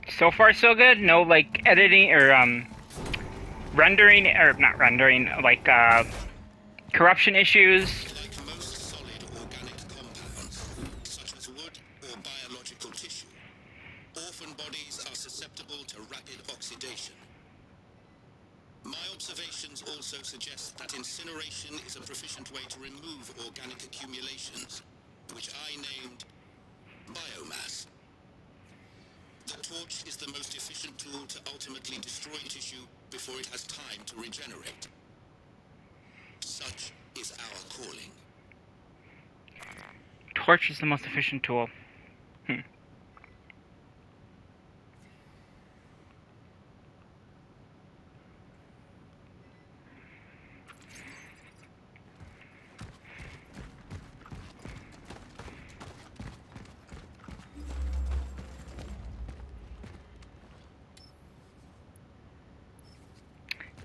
So far, so good. No, like, editing or, rendering, or not rendering, like, corruption issues. Like most solid organic compounds, such as wood or biological tissue, orphan bodies are susceptible to rapid oxidation. My observations also suggest that incineration is a proficient way to remove organic accumulations, which I named biomass. The torch is the most efficient tool to ultimately destroy tissue before it has time to regenerate. Such is our calling. Torch is the most efficient tool.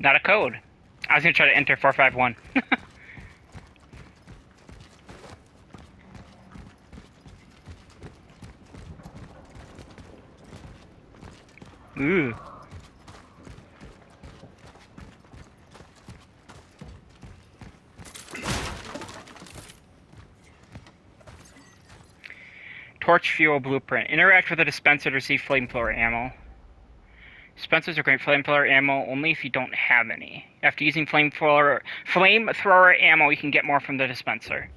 Not a code. I was gonna try to enter 451. Ooh. Torch fuel blueprint. Interact with the dispenser to receive flamethrower ammo. Dispensers are great flamethrower ammo only if you don't have any. After using flamethrower ammo, you can get more from the dispenser.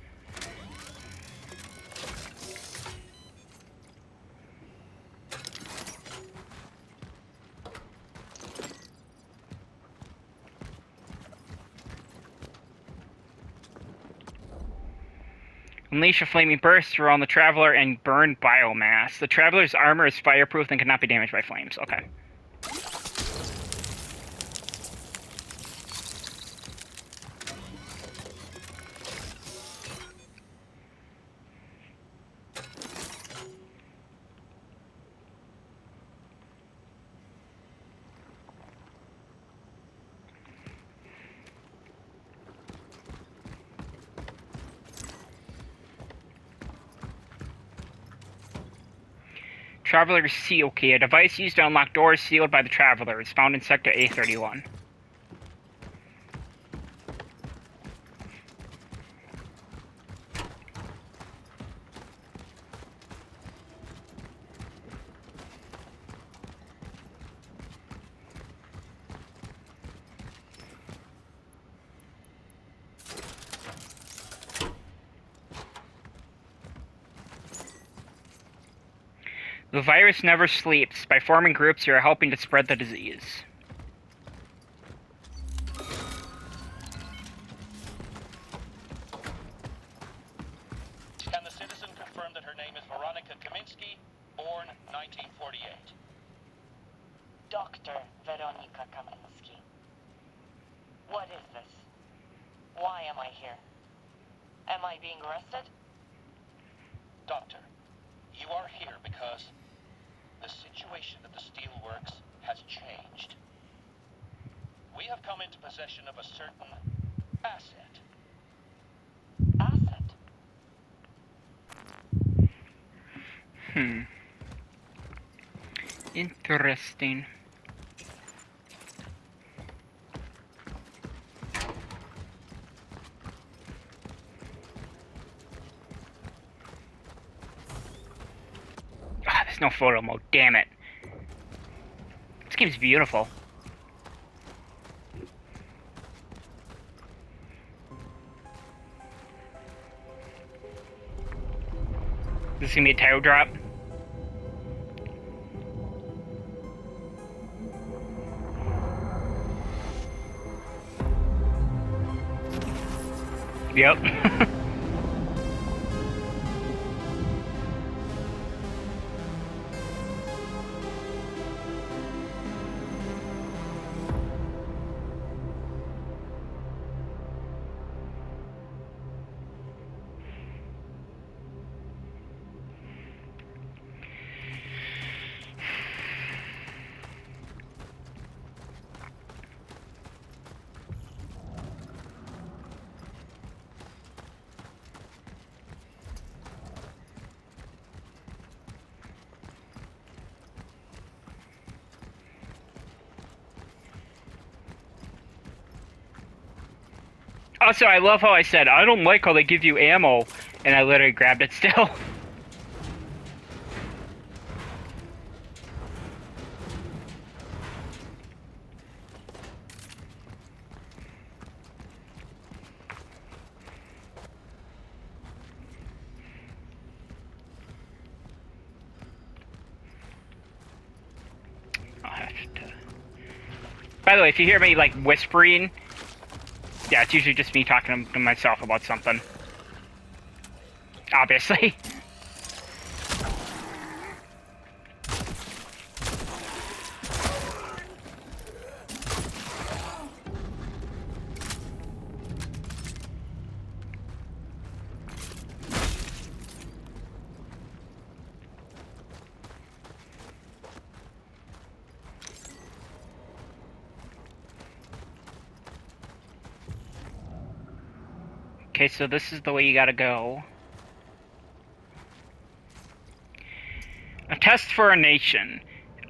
Unleash a flaming burst around the Traveler and burn biomass. The Traveler's armor is fireproof and cannot be damaged by flames. Okay. Traveler's Seal Key, a device used to unlock doors sealed by the Traveler, is found in Sector A31. The virus never sleeps. By forming groups, you are helping to spread the disease. Can the citizen confirm that her name is Veronica Kaminsky, born 1948? Dr. Veronica Kaminsky. What is this? Why am I here? Am I being arrested? Doctor, you are here because the situation at the steelworks has changed. We have come into possession of a certain asset. Asset? Interesting. Ah, there's no photo mode, damn it. This game's beautiful. This is gonna be a title drop. Yep. Also, I love how I said, I don't like how they give you ammo, and I literally grabbed it still. I'll have to... By the way, if you hear me, like, whispering, yeah, it's usually just me talking to myself about something. Obviously. Okay, so this is the way you gotta go. A test for a nation.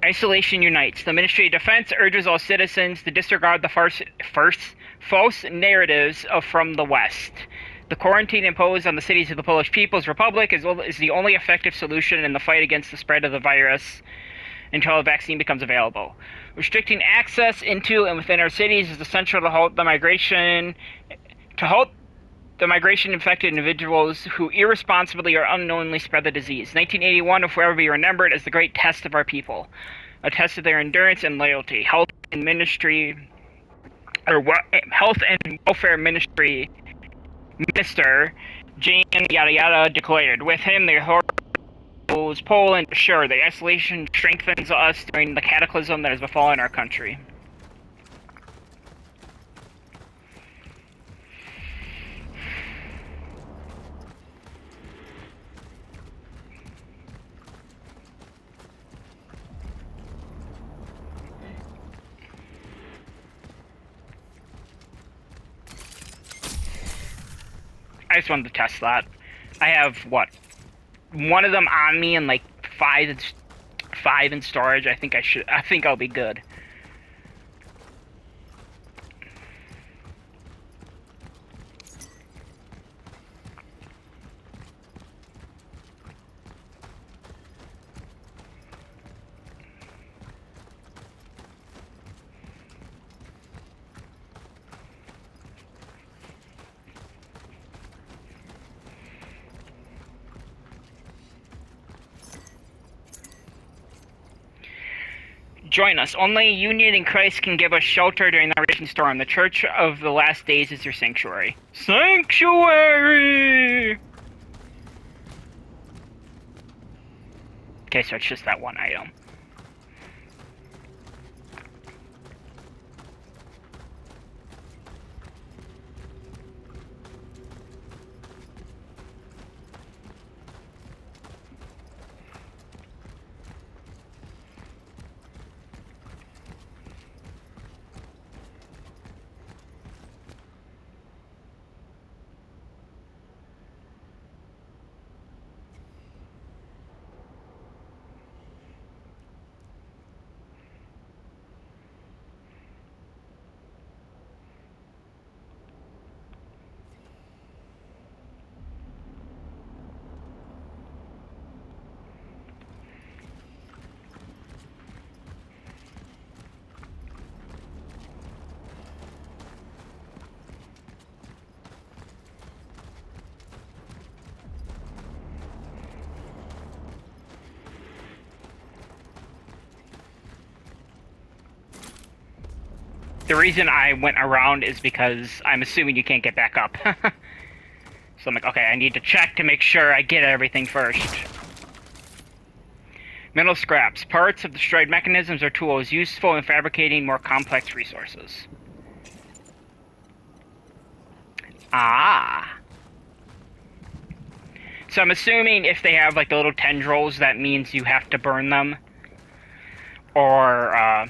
Isolation unites. The Ministry of Defense urges all citizens to disregard the false narratives from the West. The quarantine imposed on the cities of the Polish People's Republic is the only effective solution in the fight against the spread of the virus until a vaccine becomes available. Restricting access into and within our cities is essential to halt the migration infected individuals who irresponsibly or unknowingly spread the disease. 1981 will forever be remembered as the great test of our people, a test of their endurance and loyalty. Health and Welfare Ministry Minister Jane Yada Yada declared. With him, the authorities Poland sure the isolation strengthens us during the cataclysm that has befallen our country. I just wanted to test that. I have, what, one of them on me and like five in storage. I think I'll be good. Join us. Only union in Christ can give us shelter during the raging storm. The Church of the Last Days is your sanctuary. Sanctuary! Okay, so it's just that one item. The reason I went around is because I'm assuming you can't get back up. So I'm like, okay, I need to check to make sure I get everything first. Metal scraps. Parts of destroyed mechanisms or tools useful in fabricating more complex resources. Ah. So I'm assuming if they have like the little tendrils, that means you have to burn them. Or,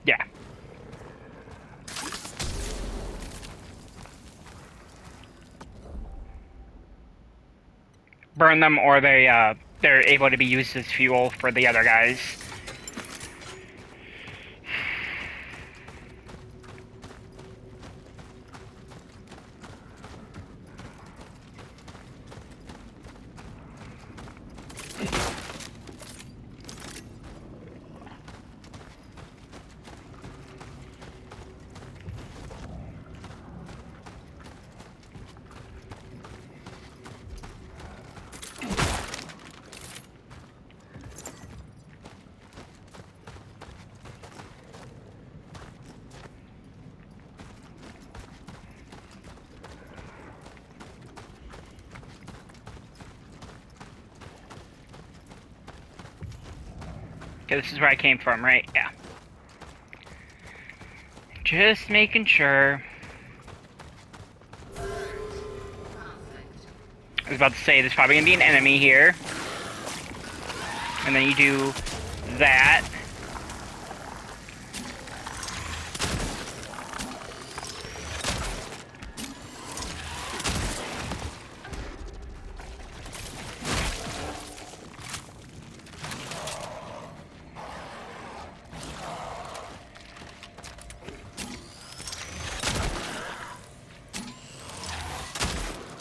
yeah. Burn them, or they're able to be used as fuel for the other guys. Okay, this is where I came from, right? Yeah. Just making sure. I was about to say, there's probably gonna be an enemy here. And then you do that.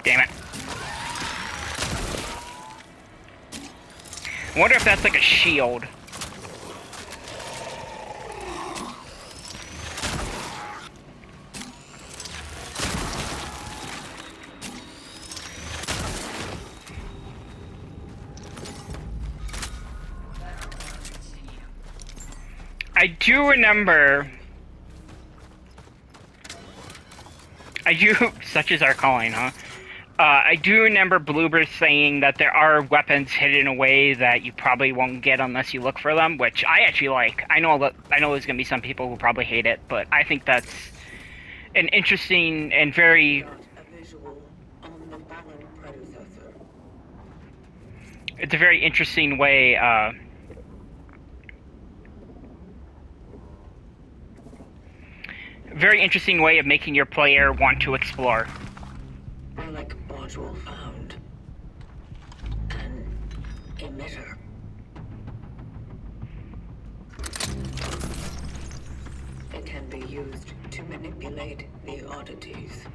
Damn it. I wonder if that's like a shield. I do remember. Such is our calling, huh? I do remember Bloober saying that there are weapons hidden away that you probably won't get unless you look for them, which I actually like. I know there's gonna be some people who probably hate it, but I think that's an interesting and very. It's a very interesting way. Very interesting way of making your player want to explore. Relic module found. An emitter. It can be used to manipulate the oddities.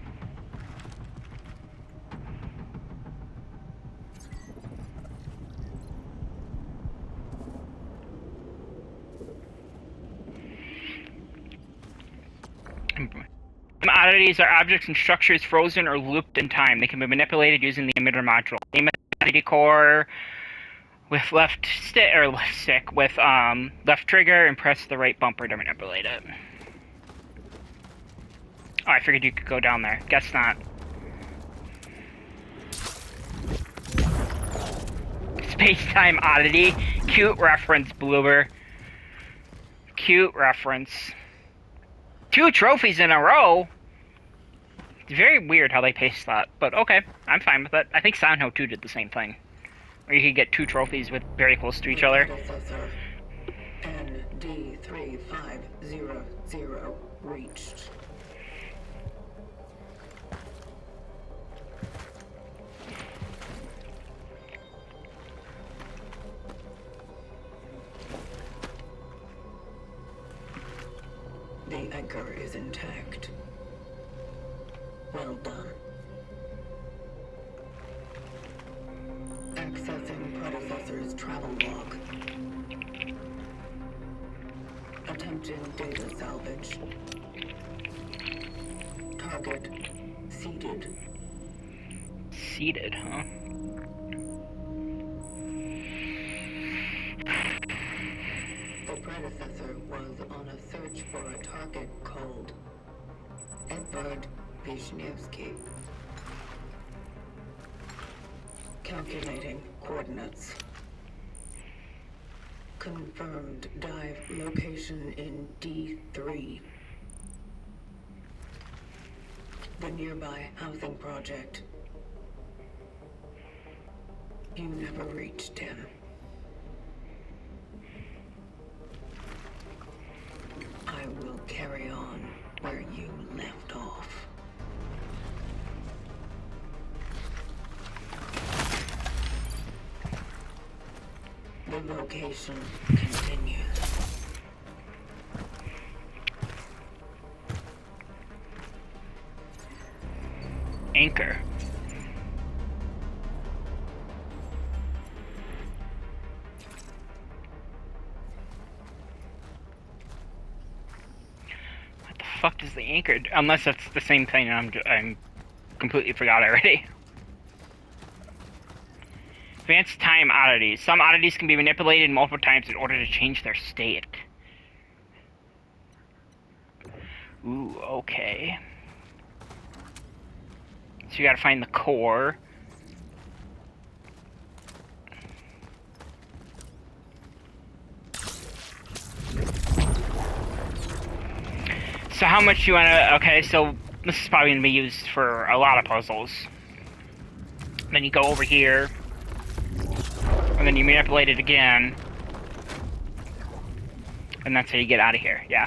Oddities are objects and structures frozen or looped in time. They can be manipulated using the emitter module. Aim at the oddity core with left stick with left trigger and press the right bumper to manipulate it. Oh, I figured you could go down there. Guess not. Space-time oddity. Cute reference, Bloober. Cute reference. 2 trophies in a row? It's very weird how they paste that, but okay, I'm fine with it. I think Sanho 2 did the same thing. Where you could get 2 trophies with very close to each other. ND3500 reached. The anchor is intact. Well done. Accessing predecessor's travel log. Attempting data salvage. Target seeded. Seated, huh? The predecessor was on a search for a target called Edvard Wisniewski. Calculating coordinates. Confirmed dive location in D3. The nearby housing project. You never reached him. I will carry on where you left off. The location continues. Anchor. fuck does the anchor do? Unless that's the same thing and I'm completely forgot already. Advanced time oddities. Some oddities can be manipulated multiple times in order to change their state. Ooh, okay. So you gotta find the core. So how much you wanna... Okay, so this is probably gonna be used for a lot of puzzles. Then you go over here. And then you manipulate it again. And that's how you get out of here, yeah.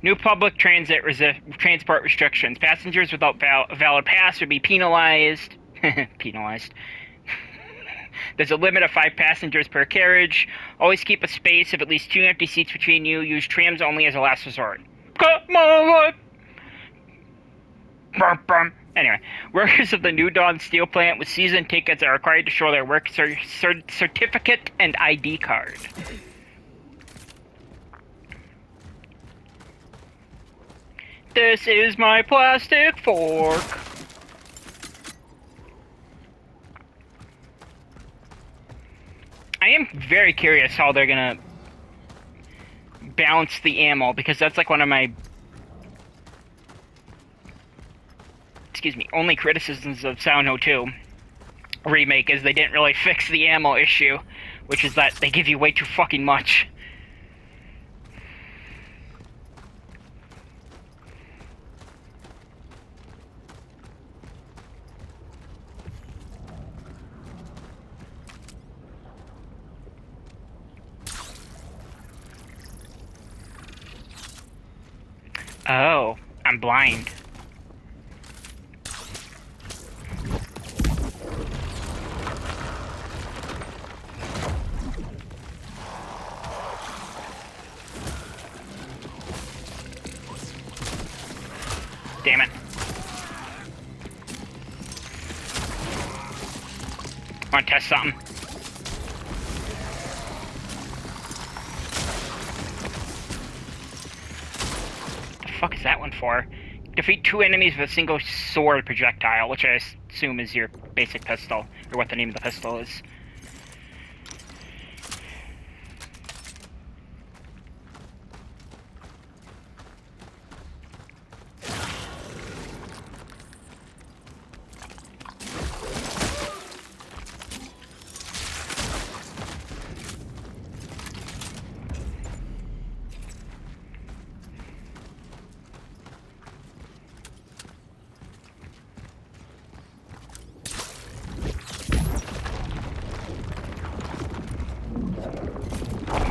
New public transport restrictions. Passengers without valid pass would be penalized. Penalized. There's a limit of 5 passengers per carriage. Always keep a space of at least 2 empty seats between you. Use trams only as a last resort. Come on! Anyway, workers of the New Dawn steel plant with season tickets are required to show their work certificate and ID card. This is my plastic fork. I am very curious how they're gonna balance the ammo, because that's like one of my, only criticisms of Silent Hill 2 remake is they didn't really fix the ammo issue, which is that they give you way too fucking much. Oh, I'm blind. Damn it. Wanna test something? The fuck is that one for? Defeat 2 enemies with a single sword projectile, which I assume is your basic pistol, or what the name of the pistol is.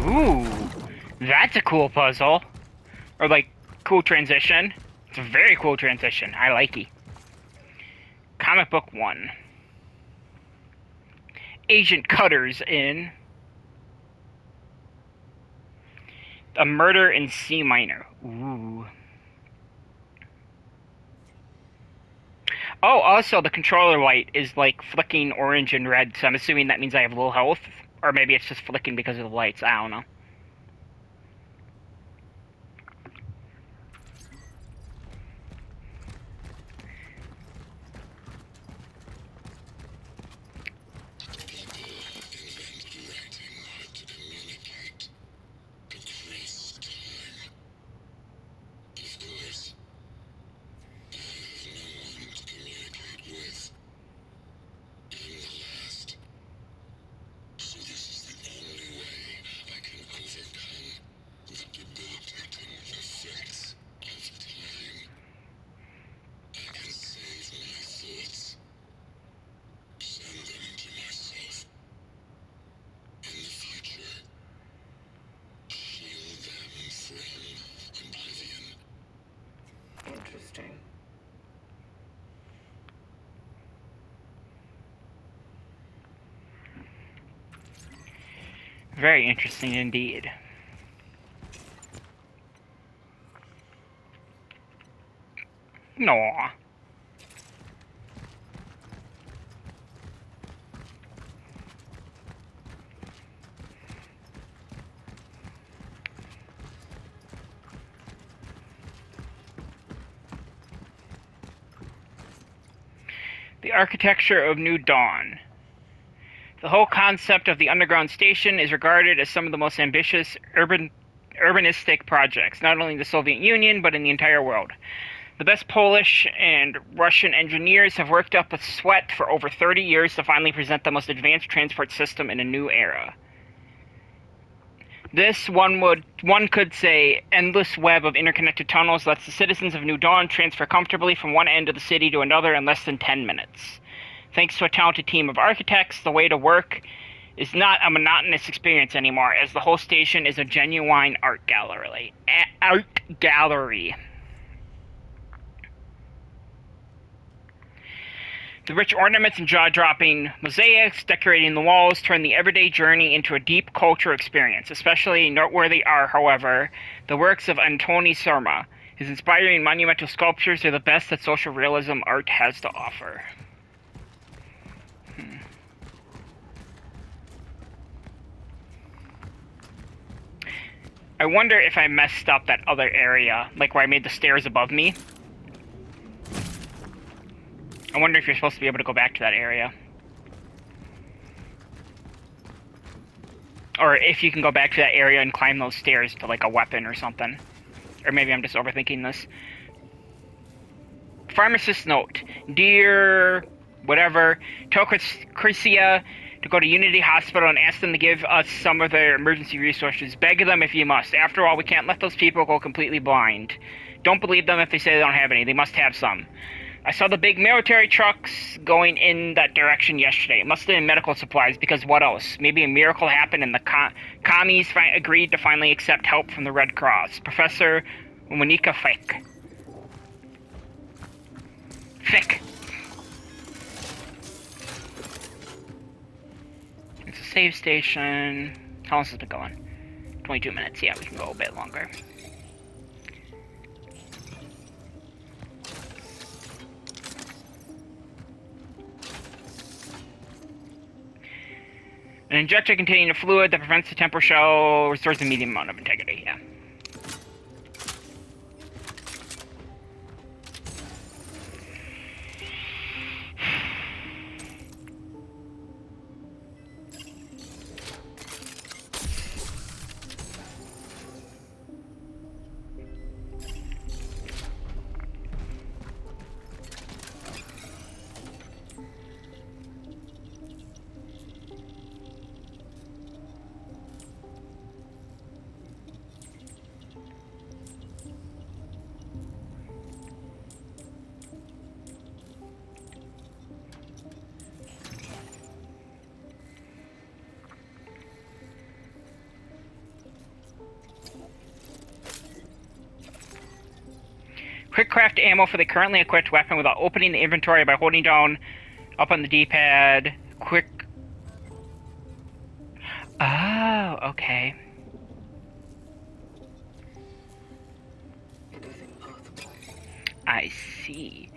Ooh, that's a cool puzzle. Or like, cool transition. It's a very cool transition. I like it. Comic book 1. Agent Cutter's in. A Murder in C minor. Ooh. Oh, also the controller light is like flicking orange and red, so I'm assuming that means I have low health. Or maybe it's just flicking because of the lights. I don't know. Interesting. Very interesting indeed. No. The architecture of New Dawn. The whole concept of the underground station is regarded as some of the most ambitious urbanistic projects, not only in the Soviet Union, but in the entire world. The best Polish and Russian engineers have worked up a sweat for over 30 years to finally present the most advanced transport system in a new era. This, one could say, endless web of interconnected tunnels lets the citizens of New Dawn transfer comfortably from one end of the city to another in less than 10 minutes. Thanks to a talented team of architects, the way to work is not a monotonous experience anymore, as the whole station is a genuine art gallery. The rich ornaments and jaw-dropping mosaics decorating the walls turn the everyday journey into a deep cultural experience. Especially noteworthy are, however, the works of Antoni Surma. His inspiring monumental sculptures are the best that social realism art has to offer. I wonder if I messed up that other area, like where I made the stairs above me. I wonder if you're supposed to be able to go back to that area. Or if you can go back to that area and climb those stairs to like a weapon or something. Or maybe I'm just overthinking this. Pharmacist note. Dear whatever, tell Chrysia to go to Unity Hospital and ask them to give us some of their emergency resources. Beg them if you must. After all, we can't let those people go completely blind. Don't believe them if they say they don't have any. They must have some. I saw the big military trucks going in that direction yesterday. It must have been medical supplies, because what else? Maybe a miracle happened and the commies agreed to finally accept help from the Red Cross. Professor Monika Fick. It's a save station. How long has it been going? 22 minutes. Yeah, we can go a bit longer. An injector containing a fluid that prevents the temporal shell restores a medium amount of integrity, yeah. Quick craft ammo for the currently equipped weapon without opening the inventory by holding down up on the D-pad. Quick. Oh, okay. It is impossible. I see.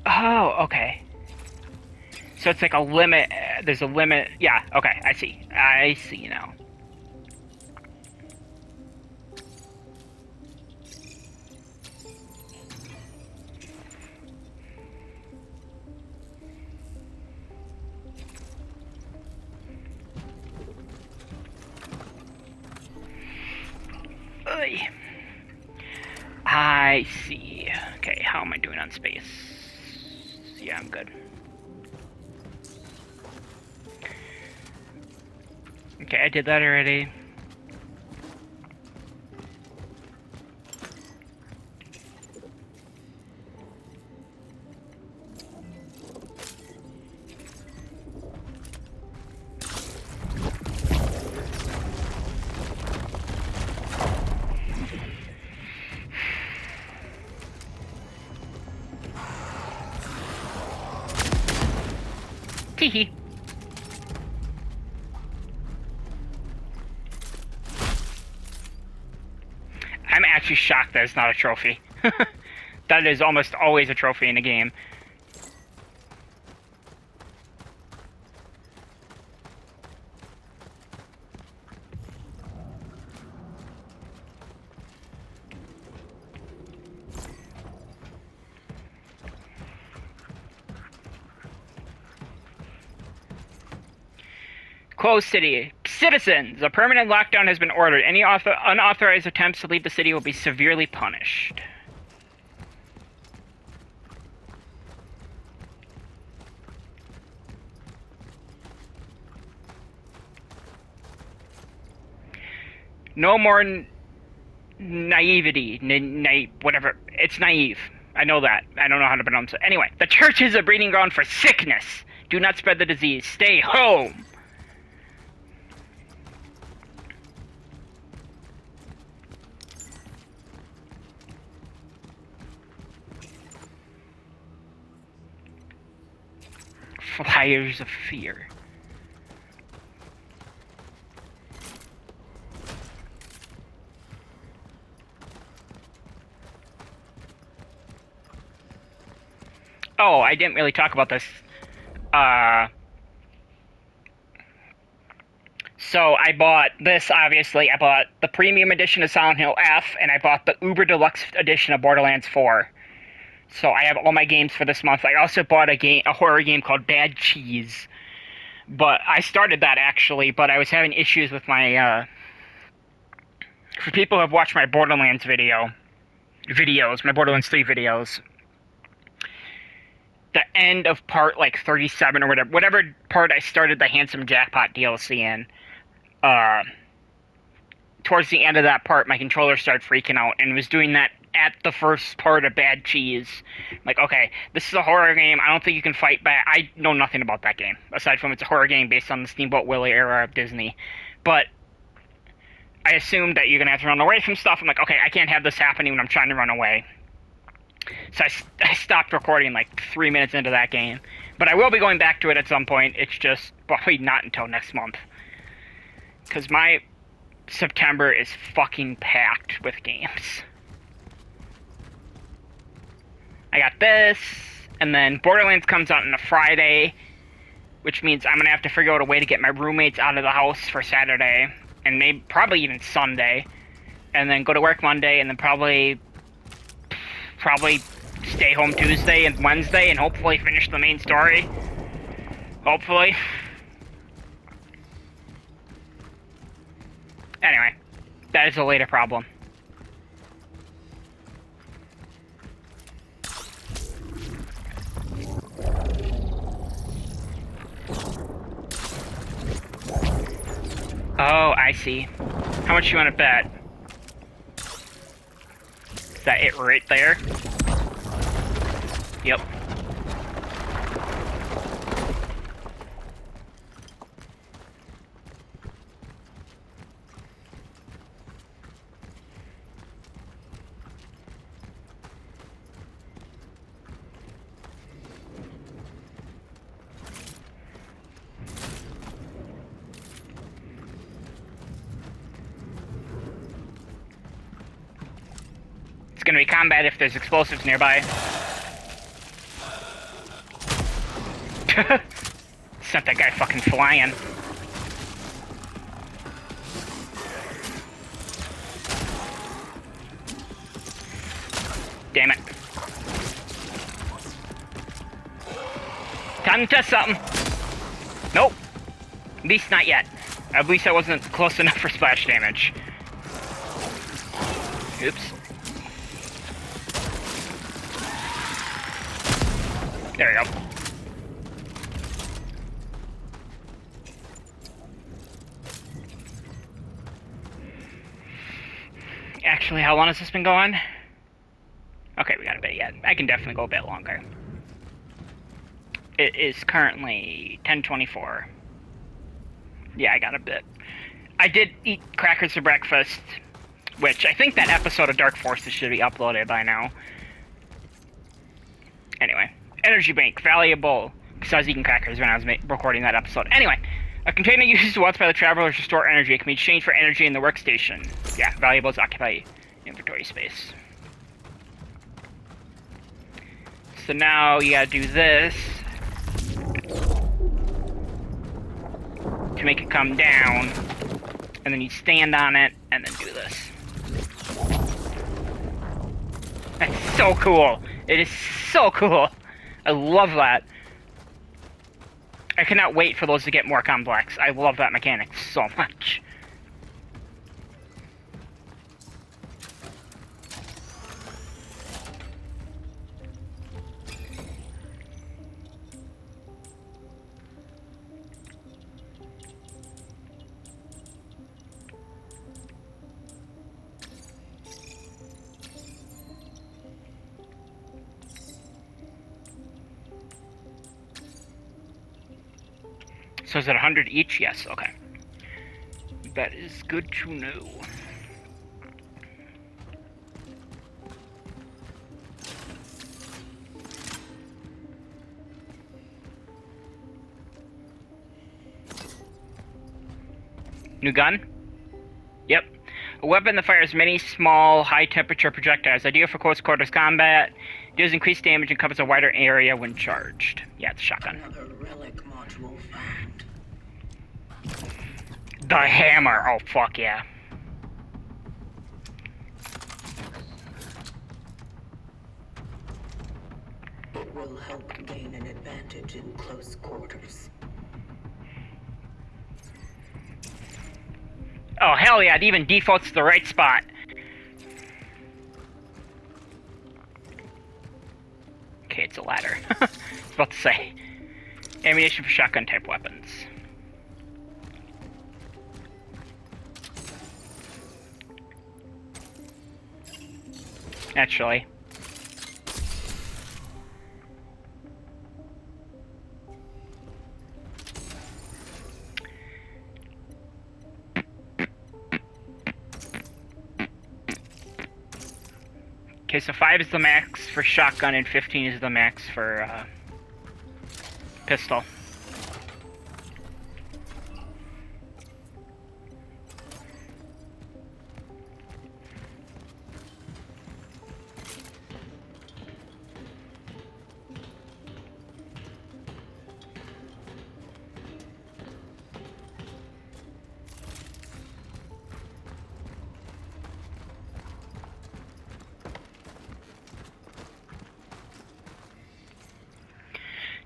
Oh, okay. So it's like a limit. There's a limit. Yeah, okay, I see. I see now. Oy. I see. Okay, how am I doing on space? Yeah, I'm good. Okay, I did that already. Teehee. I'm actually shocked that it's not a trophy. That is almost always a trophy in a game. Closed city. Citizens! A permanent lockdown has been ordered. Any unauthorized attempts to leave the city will be severely punished. No more naivety. Whatever. It's naive. I know that. I don't know how to pronounce it. Anyway, the church is a breeding ground for sickness. Do not spread the disease. Stay home! Flyers of fear. Oh, I didn't really talk about this. So I bought this, obviously. I bought the premium edition of Silent Hill F, and I bought the Uber Deluxe edition of Borderlands 4. So I have all my games for this month. I also bought a horror game called Bad Cheese. But I started that, actually, but I was having issues with my, for people who have watched my Borderlands my Borderlands 3 videos, the end of part, like, 37 or whatever part I started the Handsome Jackpot DLC in, towards the end of that part, my controller started freaking out, and was doing that at the first part of Bad Cheese. Like, okay, this is a horror game. I don't think you can fight back. I know nothing about that game, aside from it's a horror game based on the Steamboat Willie era of Disney. But I assumed that you're going to have to run away from stuff. I'm like, okay, I can't have this happening when I'm trying to run away. So I stopped recording like 3 minutes into that game. But I will be going back to it at some point. It's just probably not until next month. Because my September is fucking packed with games. I got this, and then Borderlands comes out on a Friday, which means I'm going to have to figure out a way to get my roommates out of the house for Saturday, and maybe probably even Sunday, and then go to work Monday, and then probably stay home Tuesday and Wednesday, and hopefully finish the main story. Hopefully. Anyway, that is a later problem. Oh, I see. How much you want to bet? Is that it right there? Yep. It's gonna be combat if there's explosives nearby. Sent that guy fucking flying. Damn it. Time to test something. Nope. At least not yet. At least I wasn't close enough for splash damage. Oops. There we go. Actually, how long has this been going? Okay, we got a bit yet. I can definitely go a bit longer. It is currently 10:24. Yeah, I got a bit. I did eat crackers for breakfast, which I think that episode of Dark Forces should be uploaded by now. Anyway, energy bank, valuable, because I was eating crackers when I was recording that episode. Anyway, a container used once by the travelers to store energy. It can be exchanged for energy in the workstation. Yeah, valuables occupy inventory space. So now you gotta do this to make it come down, and then you stand on it, and then do this. That's so cool. It is so cool. I love that. I cannot wait for those to get more complex. I love that mechanic so much. So is it 100 each? Yes, okay. That is good to know. New gun? Yep. A weapon that fires many small, high-temperature projectiles. Ideal for close quarters combat. Deals increased damage and covers a wider area when charged. Yeah, it's a shotgun. Another relic module found. The hammer! Oh, fuck yeah. It will help gain an advantage in close quarters. Oh, hell yeah, it even defaults to the right spot. Okay, it's a ladder. I was about to say. Ammunition for shotgun-type weapons. Actually. Okay, so 5 is the max for shotgun and 15 is the max for pistol.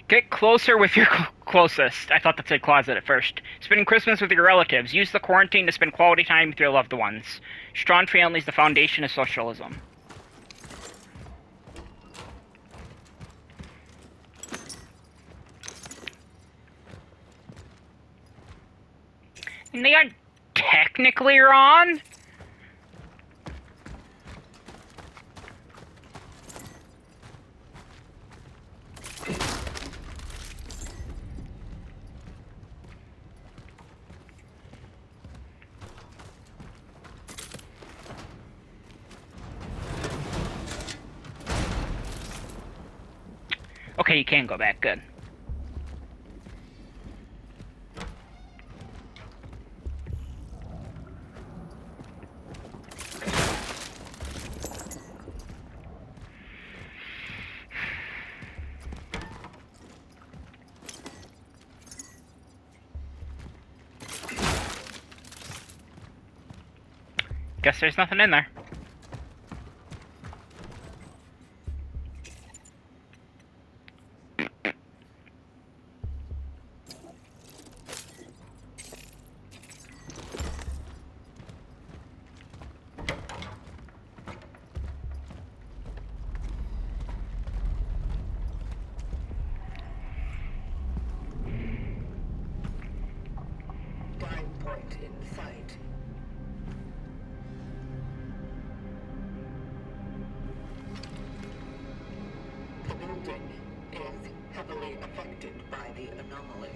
Get closer with your closest. I thought that said closet at first. Spending Christmas with your relatives. Use the quarantine to spend quality time with your loved ones. Strong family is the foundation of socialism. And they are technically wrong. Okay, you can go back. Good. Guess there's nothing in there. Dive point in sight. The building is heavily affected by the anomaly.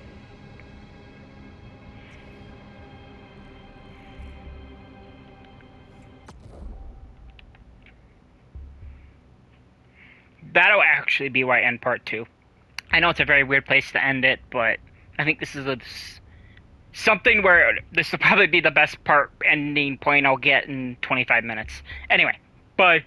That'll actually be why I end part 2. I know it's a very weird place to end it, but I think this is something where this will probably be the best part ending point I'll get in 25 minutes. Anyway, bye.